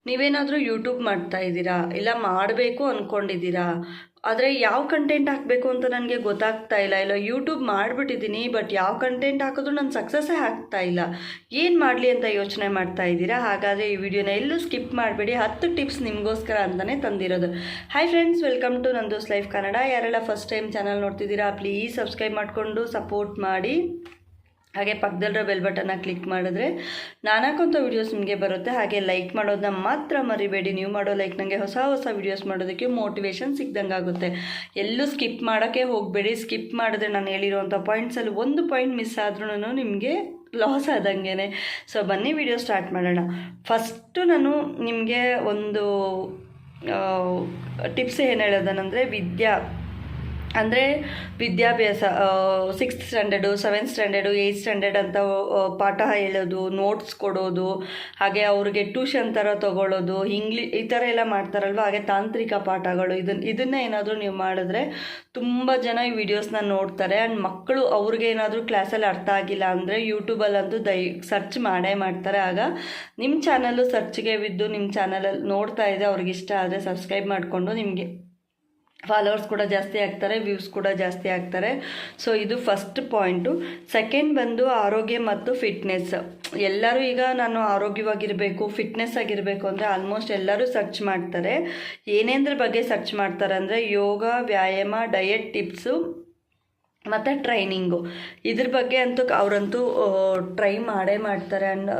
ನೀವೇನಾದರೂ ಯೂಟ್ಯೂಬ್ ಮಾಡ್ತಾ ಇದ್ದೀರಾ, ಇಲ್ಲ ಮಾಡಬೇಕು ಅಂದ್ಕೊಂಡಿದ್ದೀರಾ, ಆದರೆ ಯಾವ ಕಂಟೆಂಟ್ ಹಾಕಬೇಕು ಅಂತ ನನಗೆ ಗೊತ್ತಾಗ್ತಾ ಇಲ್ಲ ಯೂಟ್ಯೂಬ್ ಮಾಡಿಬಿಟ್ಟಿದ್ದೀನಿ, ಬಟ್ ಯಾವ ಕಂಟೆಂಟ್ ಹಾಕಿದ್ರು ನಾನು ಸಕ್ಸಸ್ಸೇ ಆಗ್ತಾ ಇಲ್ಲ, ಏನು ಮಾಡಲಿ ಅಂತ ಯೋಚನೆ ಮಾಡ್ತಾ ಇದ್ದೀರಾ? ಹಾಗಾದರೆ ಈ ವಿಡಿಯೋನ ಎಲ್ಲೂ ಸ್ಕಿಪ್ ಮಾಡಬೇಡಿ. 10 ಟಿಪ್ಸ್ ನಿಮಗೋಸ್ಕರ ಅಂತಲೇ ತಂದಿರೋದು. Hi friends, welcome to Nando's life Kannada. ಯಾರೆಲ್ಲ ಫಸ್ಟ್ ಟೈಮ್ ಚಾನಲ್ ನೋಡ್ತಿದ್ದೀರಾ, ಪ್ಲೀಸ್ ಸಬ್ಸ್ಕ್ರೈಬ್ ಮಾಡಿಕೊಂಡು ಸಪೋರ್ಟ್ ಮಾಡಿ. ಹಾಗೆ ಪಕ್ಕದಲ್ಲಿರೋ ಬೆಲ್ ಬಟನ್ನ ಕ್ಲಿಕ್ ಮಾಡಿದ್ರೆ ನಾನು ಹಾಕೋಂಥ ವೀಡಿಯೋಸ್ ನಿಮಗೆ ಬರುತ್ತೆ. ಹಾಗೆ ಲೈಕ್ ಮಾಡೋದನ್ನ ಮಾತ್ರ ಮರಿಬೇಡಿ. ನೀವು ಮಾಡೋ ಲೈಕ್ ನನಗೆ ಹೊಸ ವೀಡಿಯೋಸ್ ಮಾಡೋದಕ್ಕೆ ಮೋಟಿವೇಶನ್ ಸಿಕ್ದಂಗೆ ಆಗುತ್ತೆ. ಎಲ್ಲೂ ಸ್ಕಿಪ್ ಮಾಡೋಕ್ಕೆ ಹೋಗಬೇಡಿ. ಸ್ಕಿಪ್ ಮಾಡಿದ್ರೆ ನಾನು ಹೇಳಿರೋಂಥ ಪಾಯಿಂಟ್ಸಲ್ಲಿ ಒಂದು ಪಾಯಿಂಟ್ ಮಿಸ್ ಆದ್ರೂ ನಿಮಗೆ ಲಾಸ್ ಆದಂಗೆ. ಸೊ ಬನ್ನಿ ವಿಡಿಯೋ ಸ್ಟಾರ್ಟ್ ಮಾಡೋಣ. ಫಸ್ಟು ನಾನು ನಿಮಗೆ ಒಂದು ಟಿಪ್ಸ್ ಏನು ಹೇಳೋದನಂದರೆ, ಅಂದರೆ ವಿದ್ಯಾಭ್ಯಾಸ 6th standard, 7th standard, 8th standard ಅಂತ ಪಾಠ ಹೇಳೋದು, ನೋಟ್ಸ್ ಕೊಡೋದು, ಹಾಗೆ ಅವ್ರಿಗೆ ಟ್ಯೂಷನ್ ಥರ ತೊಗೊಳ್ಳೋದು, ಈ ಥರ ಎಲ್ಲ ಮಾಡ್ತಾರಲ್ವ. ಹಾಗೆ ತಾಂತ್ರಿಕ ಪಾಠಗಳು, ಇದನ್ನ ಏನಾದರೂ ನೀವು ಮಾಡಿದ್ರೆ ತುಂಬ ಜನ ಈ ವಿಡಿಯೋಸ್ನ ನೋಡ್ತಾರೆ. ಆ್ಯಂಡ್ ಮಕ್ಕಳು ಅವ್ರಿಗೆ ಏನಾದರೂ ಕ್ಲಾಸಲ್ಲಿ ಅರ್ಥ ಆಗಿಲ್ಲ ಅಂದರೆ ಯೂಟ್ಯೂಬಲ್ಲಂತೂ ಸರ್ಚ್ ಮಾಡೇ ಮಾಡ್ತಾರೆ. ಆಗ ನಿಮ್ಮ ಚಾನಲ್ಲು ಸರ್ಚ್ಗೆ ಬಿದ್ದು ನಿಮ್ಮ ಚಾನಲಲ್ಲಿ ನೋಡ್ತಾ ಇದೆ, ಅವ್ರಿಗೆ ಇಷ್ಟ ಆದರೆ ಸಬ್ಸ್ಕ್ರೈಬ್ ಮಾಡಿಕೊಂಡು ನಿಮಗೆ ಫಾಲೋವರ್ಸ್ ಕೂಡ ಜಾಸ್ತಿ ಆಗ್ತಾರೆ, ವ್ಯೂಸ್ ಕೂಡ ಜಾಸ್ತಿ ಆಗ್ತಾರೆ. ಸೊ ಇದು ಫಸ್ಟ್ ಪಾಯಿಂಟು. ಸೆಕೆಂಡ್ ಬಂದು ಆರೋಗ್ಯ ಮತ್ತು ಫಿಟ್ನೆಸ್. ಎಲ್ಲರೂ ಈಗ ನಾನು ಆರೋಗ್ಯವಾಗಿರಬೇಕು, ಫಿಟ್ನೆಸ್ ಆಗಿರಬೇಕು ಅಂದರೆ ಆಲ್ಮೋಸ್ಟ್ ಎಲ್ಲರೂ ಸರ್ಚ್ ಮಾಡ್ತಾರೆ. ಏನೇಂದ್ರ ಬಗ್ಗೆ ಸರ್ಚ್ ಮಾಡ್ತಾರೆ ಅಂದರೆ ಯೋಗ, ವ್ಯಾಯಾಮ, ಡಯಟ್ ಟಿಪ್ಸು ಮತ್ತು ಟ್ರೈನಿಂಗು. ಇದ್ರ ಬಗ್ಗೆ ಅವರಂತೂ ಟ್ರೈ ಮಾಡೇ ಮಾಡ್ತಾರೆ ಆ್ಯಂಡ್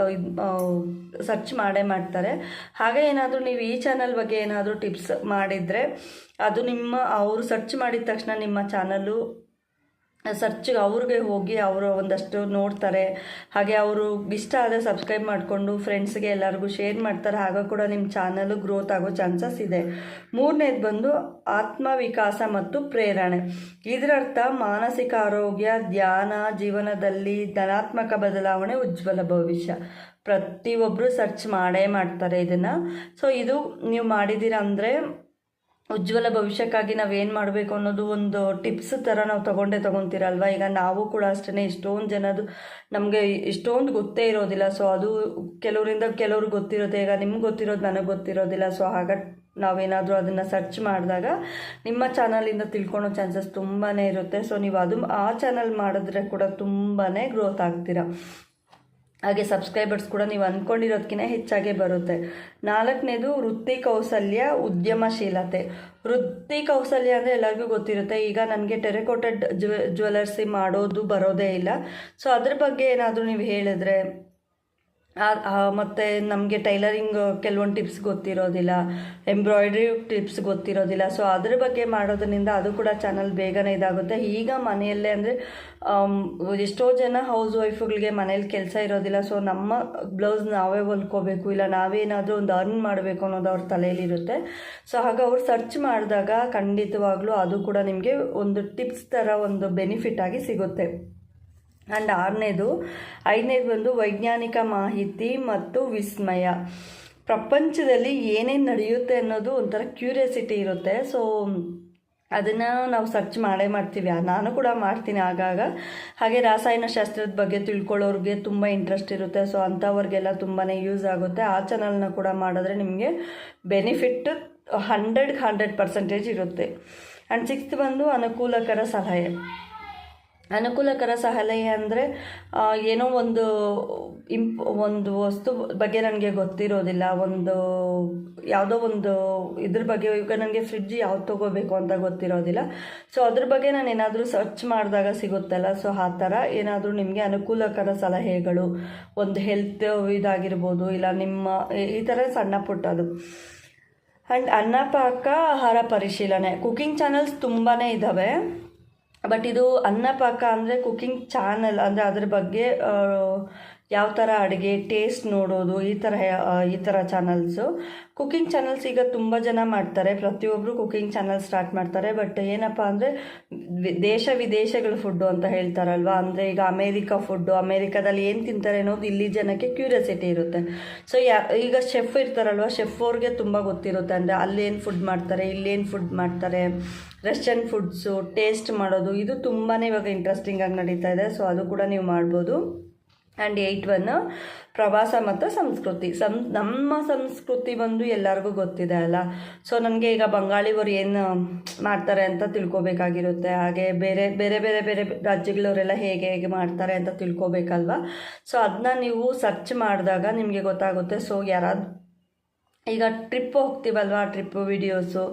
ಸರ್ಚ್ ಮಾಡೇ ಮಾಡ್ತಾರೆ. ಹಾಗೆ ಏನಾದರೂ ನೀವು ಈ ಚಾನಲ್ ಬಗ್ಗೆ ಏನಾದರೂ ಟಿಪ್ಸ್ ಮಾಡಿದರೆ ಅದು ಅವರು ಸರ್ಚ್ ಮಾಡಿದ ತಕ್ಷಣ ನಿಮ್ಮ ಚಾನಲ್ಲು ಸರ್ಚ್ಗೆ ಅವ್ರಿಗೆ ಹೋಗಿ ಅವರು ಒಂದಷ್ಟು ನೋಡ್ತಾರೆ. ಹಾಗೆ ಅವರು ಇಷ್ಟ ಆದರೆ ಸಬ್ಸ್ಕ್ರೈಬ್ ಮಾಡಿಕೊಂಡು ಫ್ರೆಂಡ್ಸ್ಗೆ ಎಲ್ಲರಿಗೂ ಶೇರ್ ಮಾಡ್ತಾರೆ. ಆಗ ಕೂಡ ನಿಮ್ಮ ಚಾನಲು ಗ್ರೋತ್ ಆಗೋ ಚಾನ್ಸಸ್ ಇದೆ. ಮೂರನೇದು ಬಂದು ಆತ್ಮವಿಕಾಸ ಮತ್ತು ಪ್ರೇರಣೆ. ಇದರರ್ಥ ಮಾನಸಿಕ ಆರೋಗ್ಯ, ಧ್ಯಾನ, ಜೀವನದಲ್ಲಿ ಧನಾತ್ಮಕ ಬದಲಾವಣೆ, ಉಜ್ವಲ ಭವಿಷ್ಯ. ಪ್ರತಿಯೊಬ್ಬರು ಸರ್ಚ್ ಮಾಡೇ ಮಾಡ್ತಾರೆ ಇದನ್ನು. ಸೊ ಇದು ನೀವು ಮಾಡಿದ್ದೀರಾ ಅಂದರೆ ಉಜ್ವಲ ಭವಿಷ್ಯಕ್ಕಾಗಿ ನಾವೇನು ಮಾಡಬೇಕು ಅನ್ನೋದು ಒಂದು ಟಿಪ್ಸ್ ಥರ ನಾವು ತೊಗೊತೀರಲ್ವ. ಈಗ ನಾವು ಕೂಡ ಅಷ್ಟೇ, ಇಷ್ಟೊಂದು ಜನದು ನಮಗೆ ಇಷ್ಟೊಂದು ಗೊತ್ತೇ ಇರೋದಿಲ್ಲ. ಸೊ ಅದು ಕೆಲವ್ರಿಗೆ ಗೊತ್ತಿರುತ್ತೆ. ಈಗ ನಿಮ್ಗೆ ಗೊತ್ತಿರೋದು ನನಗೆ ಗೊತ್ತಿರೋದಿಲ್ಲ. ಸೊ ಹಾಗಾಗಿ ನಾವೇನಾದರೂ ಅದನ್ನು ಸರ್ಚ್ ಮಾಡಿದಾಗ ನಿಮ್ಮ ಚಾನಲಿಂದ ತಿಳ್ಕೊಳೋ ಚಾನ್ಸಸ್ ತುಂಬಾ ಇರುತ್ತೆ. ಸೊ ನೀವು ಆ ಚಾನಲ್ ಮಾಡಿದ್ರೆ ಕೂಡ ತುಂಬಾ ಗ್ರೋತ್ ಆಗ್ತೀರಾ. ಹಾಗೆ ಸಬ್ಸ್ಕ್ರೈಬರ್ಸ್ ಕೂಡ ನೀವು ಅಂದ್ಕೊಂಡಿರೋದಕ್ಕಿಂತ ಹೆಚ್ಚಾಗೆ ಬರುತ್ತೆ. ನಾಲ್ಕನೇದು ವೃತ್ತಿ ಕೌಶಲ್ಯ, ಉದ್ಯಮಶೀಲತೆ. ವೃತ್ತಿ ಕೌಶಲ್ಯ ಅಂದರೆ ಎಲ್ಲರಿಗೂ ಗೊತ್ತಿರುತ್ತೆ. ಈಗ ನನಗೆ ಟೆರೆಕೋಟೆಡ್ ಜ್ಯುವೆಲರ್ಸಿ ಮಾಡೋದು ಬರೋದೇ ಇಲ್ಲ. ಸೊ ಅದ್ರ ಬಗ್ಗೆ ಏನಾದರೂ ನೀವು ಹೇಳಿದ್ರೆ, ಮತ್ತು ನಮಗೆ ಟೈಲರಿಂಗ್ ಕೆಲವೊಂದು ಟಿಪ್ಸ್ ಗೊತ್ತಿರೋದಿಲ್ಲ, ಎಂಬ್ರಾಯ್ಡ್ರಿ ಟಿಪ್ಸ್ ಗೊತ್ತಿರೋದಿಲ್ಲ. ಸೊ ಅದ್ರ ಬಗ್ಗೆ ಮಾಡೋದ್ರಿಂದ ಅದು ಕೂಡ ಚಾನಲ್ ಬೇಗನೆ ಇದಾಗುತ್ತೆ. ಈಗ ಮನೆಯಲ್ಲೇ ಅಂದರೆ ಎಷ್ಟೋ ಜನ ಹೌಸ್ ವೈಫುಗಳಿಗೆ ಮನೇಲಿ ಕೆಲಸ ಇರೋದಿಲ್ಲ. ಸೊ ನಮ್ಮ ಬ್ಲೌಸ್ ನಾವೇ ಹೊಲ್ಕೋಬೇಕು, ಇಲ್ಲ ನಾವೇನಾದರೂ ಒಂದು ಅರ್ನ್ ಮಾಡಬೇಕು ಅನ್ನೋದು ಅವ್ರ ತಲೆಯಲ್ಲಿರುತ್ತೆ. ಸೊ ಹಾಗೆ ಅವ್ರು ಸರ್ಚ್ ಮಾಡಿದಾಗ ಖಂಡಿತವಾಗ್ಲೂ ಅದು ಕೂಡ ನಿಮಗೆ ಒಂದು ಟಿಪ್ಸ್ ಥರ ಒಂದು ಬೆನಿಫಿಟ್ ಆಗಿ ಸಿಗುತ್ತೆ. ಆ್ಯಂಡ್ ಐದನೇದು ಬಂದು ವೈಜ್ಞಾನಿಕ ಮಾಹಿತಿ ಮತ್ತು ವಿಸ್ಮಯ. ಪ್ರಪಂಚದಲ್ಲಿ ಏನೇನು ನಡೆಯುತ್ತೆ ಅನ್ನೋದು ಒಂಥರ ಕ್ಯೂರಿಯಾಸಿಟಿ ಇರುತ್ತೆ. ಸೊ ಅದನ್ನು ನಾವು ಸರ್ಚ್ ಮಾಡೇ ಮಾಡ್ತೀವಿ. ನಾನು ಕೂಡ ಮಾಡ್ತೀನಿ ಆಗಾಗ. ಹಾಗೆ ರಾಸಾಯನಶಾಸ್ತ್ರದ ಬಗ್ಗೆ ತಿಳ್ಕೊಳ್ಳೋರಿಗೆ ತುಂಬ ಇಂಟ್ರೆಸ್ಟ್ ಇರುತ್ತೆ. ಸೊ ಅಂಥವ್ರಿಗೆಲ್ಲ ತುಂಬಾ ಯೂಸ್ ಆಗುತ್ತೆ. ಆ ಚಾನಲ್ನ ಕೂಡ ಮಾಡಿದ್ರೆ ನಿಮಗೆ ಬೆನಿಫಿಟ್ 100% ಇರುತ್ತೆ. ಆ್ಯಂಡ್ 6th ಬಂದು ಅನುಕೂಲಕರ ಸಲಹೆ. ಅನುಕೂಲಕರ ಸಲಹೆ ಅಂದರೆ ಏನೋ ಒಂದು ವಸ್ತು ಬಗ್ಗೆ ನನಗೆ ಗೊತ್ತಿರೋದಿಲ್ಲ, ಯಾವುದೋ ಒಂದು ಇದ್ರ ಬಗ್ಗೆ. ಈಗ ನನಗೆ ಫ್ರಿಡ್ಜ್ ಯಾವ್ದು ತೊಗೋಬೇಕು ಅಂತ ಗೊತ್ತಿರೋದಿಲ್ಲ. ಸೊ ಅದ್ರ ಬಗ್ಗೆ ನಾನು ಏನಾದರೂ ಸರ್ಚ್ ಮಾಡಿದಾಗ ಸಿಗುತ್ತಲ್ಲ. ಸೊ ಆ ಥರ ಏನಾದರೂ ನಿಮಗೆ ಅನುಕೂಲಕರ ಸಲಹೆಗಳು, ಒಂದು ಹೆಲ್ತ್ ಇದಾಗಿರ್ಬೋದು, ಇಲ್ಲ ಈ ಥರ ಸಣ್ಣ ಪುಟ್ಟದು. ಆ್ಯಂಡ್ ಅನ್ನಪಾಕ, ಆಹಾರ ಪರಿಶೀಲನೆ. ಕುಕಿಂಗ್ ಚಾನಲ್ಸ್ ತುಂಬಾ ಇದ್ದಾವೆ, ಬಟ್ ಇದು ಅನ್ನಪಾಕ ಅಂದರೆ ಕುಕಿಂಗ್ ಚಾನಲ್ ಅಂದರೆ ಅದ್ರ ಬಗ್ಗೆ ಯಾವ ಥರ ಅಡುಗೆ ಟೇಸ್ಟ್ ನೋಡೋದು, ಈ ಥರ ಚಾನಲ್ಸು. ಕುಕಿಂಗ್ ಚಾನಲ್ಸ್ ಈಗ ತುಂಬ ಜನ ಮಾಡ್ತಾರೆ, ಪ್ರತಿಯೊಬ್ಬರು ಕುಕಿಂಗ್ ಚಾನಲ್ ಸ್ಟಾರ್ಟ್ ಮಾಡ್ತಾರೆ. ಬಟ್ ಏನಪ್ಪ ಅಂದರೆ ದೇಶ ವಿದೇಶಗಳ ಫುಡ್ಡು ಅಂತ ಹೇಳ್ತಾರಲ್ವ. ಅಂದರೆ ಈಗ ಅಮೇರಿಕಾದಲ್ಲಿ ಏನು ತಿಂತಾರೆ ಅನ್ನೋದು ಇಲ್ಲಿ ಜನಕ್ಕೆ ಕ್ಯೂರಿಯಾಸಿಟಿ ಇರುತ್ತೆ. ಸೊ ಈಗ ಶೆಫ್ ಇರ್ತಾರಲ್ವ, ಶೆಫ್ ಅವ್ರಿಗೆ ತುಂಬ ಗೊತ್ತಿರುತ್ತೆ. ಅಂದರೆ ಅಲ್ಲೇನು ಫುಡ್ ಮಾಡ್ತಾರೆ, ಇಲ್ಲೇನು ಫುಡ್ ಮಾಡ್ತಾರೆ, ವೆಸ್ಟರ್ನ್ ಫುಡ್ಸು ಟೇಸ್ಟ್ ಮಾಡೋದು, ಇದು ತುಂಬಾ ಇವಾಗ ಇಂಟ್ರೆಸ್ಟಿಂಗಾಗಿ ನಡೀತಾ ಇದೆ. ಸೊ ಅದು ಕೂಡ ನೀವು ಮಾಡ್ಬೋದು. ಆ್ಯಂಡ್ 8 ಪ್ರವಾಸ ಮತ್ತು ಸಂಸ್ಕೃತಿ. ನಮ್ಮ ಸಂಸ್ಕೃತಿ ಬಂದು ಎಲ್ಲರಿಗೂ ಗೊತ್ತಿದೆ ಅಲ್ಲ. ಸೊ ನನಗೆ ಈಗ ಬಂಗಾಳಿಯವರು ಏನು ಮಾಡ್ತಾರೆ ಅಂತ ತಿಳ್ಕೊಬೇಕಾಗಿರುತ್ತೆ. ಹಾಗೆ ಬೇರೆ ಬೇರೆ ಬೇರೆ ಬೇರೆ ರಾಜ್ಯಗಳವರೆಲ್ಲ ಹೇಗೆ ಹೇಗೆ ಮಾಡ್ತಾರೆ ಅಂತ ತಿಳ್ಕೊಬೇಕಲ್ವ. ಸೊ ಅದನ್ನ ನೀವು ಸರ್ಚ್ ಮಾಡಿದಾಗ ನಿಮಗೆ ಗೊತ್ತಾಗುತ್ತೆ. ಸೊ ಯಾರಾದ್ರು ಈಗ ಟ್ರಿಪ್ ಹೋಗ್ತೀವಲ್ವ, ಟ್ರಿಪ್ ವಿಡಿಯೋಸು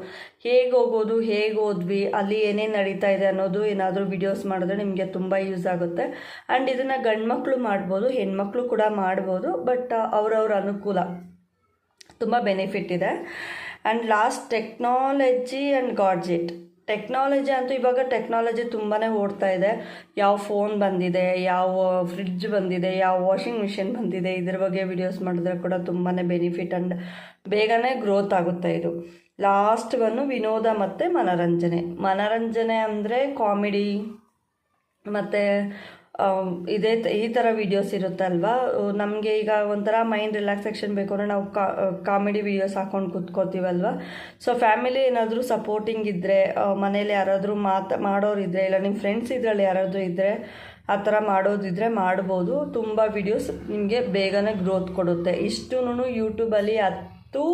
ಹೇಗೆ ಹೋಗೋದು, ಹೇಗೆ ಹೋದ್ವಿ, ಅಲ್ಲಿ ಏನೇನು ನಡೀತಾ ಇದೆ ಅನ್ನೋದು ಏನಾದರೂ ವಿಡಿಯೋಸ್ ಮಾಡಿದ್ರೆ ನಿಮಗೆ ತುಂಬ ಯೂಸ್ ಆಗುತ್ತೆ. ಆ್ಯಂಡ್ ಇದನ್ನು ಗಂಡು ಮಕ್ಕಳು ಮಾಡ್ಬೋದು, ಹೆಣ್ಮಕ್ಳು ಕೂಡ ಮಾಡ್ಬೋದು. ಬಟ್ ಅವ್ರವ್ರ ಅನುಕೂಲ, ತುಂಬ ಬೆನಿಫಿಟ್ ಇದೆ. And last technology and gadget. Technology ಅಂತೂ ಇವಾಗ ಟೆಕ್ನಾಲಜಿ ತುಂಬಾ ಓಡ್ತಾ ಇದೆ. ಯಾವ ಫೋನ್ ಬಂದಿದೆ, ಯಾವ ಫ್ರಿಡ್ಜ್ ಬಂದಿದೆ, ಯಾವ ವಾಷಿಂಗ್ ಮಿಷಿನ್ ಬಂದಿದೆ, ಇದ್ರ ಬಗ್ಗೆ ವಿಡಿಯೋಸ್ ಮಾಡಿದ್ರೆ ಕೂಡ ತುಂಬಾ ಬೆನಿಫಿಟ್ ಆ್ಯಂಡ್ ಬೇಗನೆ ಗ್ರೋತ್ ಆಗುತ್ತೆ ಇದು. ಲಾಸ್ಟ್ ವಿನೋದ ಮತ್ತು ಮನರಂಜನೆ ಅಂದರೆ ಕಾಮಿಡಿ ಮತ್ತು ಈ ಥರ ವೀಡಿಯೋಸ್ ಇರುತ್ತಲ್ವ. ನಮಗೆ ಈಗ ಒಂಥರ ಮೈಂಡ್ ರಿಲ್ಯಾಕ್ಸೇಷನ್ ಬೇಕು ಅಂದರೆ ನಾವು ಕಾಮಿಡಿ ವೀಡಿಯೋಸ್ ಹಾಕ್ಕೊಂಡು ಕೂತ್ಕೋತೀವಲ್ವ. ಸೊ ಫ್ಯಾಮಿಲಿ ಏನಾದರೂ ಸಪೋರ್ಟಿಂಗ್ ಇದ್ದರೆ, ಮನೇಲಿ ಯಾರಾದರೂ ಮಾಡೋರಿದ್ದರೆ, ಇಲ್ಲ ನಿಮ್ಮ ಫ್ರೆಂಡ್ಸ್ ಇದರಲ್ಲಿ ಯಾರಾದರೂ ಇದ್ದರೆ ಆ ಥರ ಮಾಡೋದಿದ್ರೆ ಮಾಡ್ಬೋದು. ತುಂಬ ವೀಡಿಯೋಸ್ ನಿಮಗೆ ಬೇಗನೆ ಗ್ರೋತ್ ಕೊಡುತ್ತೆ. ಇಷ್ಟೂ ಯೂಟ್ಯೂಬಲ್ಲಿ 10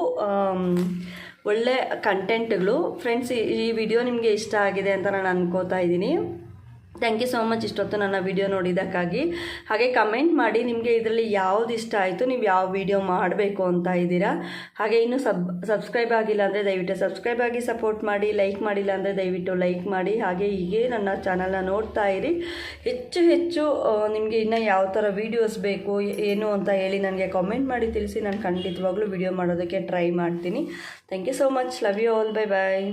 ಒಳ್ಳೆ ಕಂಟೆಂಟ್ಗಳು. ಫ್ರೆಂಡ್ಸ್, ಈ ವಿಡಿಯೋ ನಿಮಗೆ ಇಷ್ಟ ಆಗಿದೆ ಅಂತ ನಾನು ಅನ್ಕೋತಾ ಇದ್ದೀನಿ. ಥ್ಯಾಂಕ್ ಯು ಸೋ ಮಚ್ ಇಷ್ಟೊತ್ತು ನನ್ನ ವಿಡಿಯೋ ನೋಡಿದ್ದಕ್ಕಾಗಿ. ಹಾಗೆ ಕಮೆಂಟ್ ಮಾಡಿ ನಿಮಗೆ ಇದರಲ್ಲಿ ಯಾವ್ದು ಇಷ್ಟ ಆಯಿತು, ನೀವು ಯಾವ ವಿಡಿಯೋ ಮಾಡಬೇಕು ಅಂತ ಇದ್ದೀರಾ. ಹಾಗೆ ಇನ್ನೂ ಸಬ್ಸ್ಕ್ರೈಬ್ ಆಗಿಲ್ಲ ಅಂದರೆ ದಯವಿಟ್ಟು ಸಬ್ಸ್ಕ್ರೈಬ್ ಆಗಿ ಸಪೋರ್ಟ್ ಮಾಡಿ. ಲೈಕ್ ಮಾಡಿಲ್ಲ ಅಂದರೆ ದಯವಿಟ್ಟು ಲೈಕ್ ಮಾಡಿ. ಹಾಗೆ ಹೀಗೆ ನನ್ನ ಚಾನಲ್ನ ನೋಡ್ತಾ ಇರಿ. ಹೆಚ್ಚು ನಿಮಗೆ ಇನ್ನೂ ಯಾವ ಥರ ವೀಡಿಯೋಸ್ ಬೇಕು ಏನು ಅಂತ ಹೇಳಿ ನನಗೆ ಕಾಮೆಂಟ್ ಮಾಡಿ ತಿಳಿಸಿ. ನಾನು ಖಂಡಿತವಾಗ್ಲೂ ವಿಡಿಯೋ ಮಾಡೋದಕ್ಕೆ ಟ್ರೈ ಮಾಡ್ತೀನಿ. Thank you so much. Love you all. Bye bye.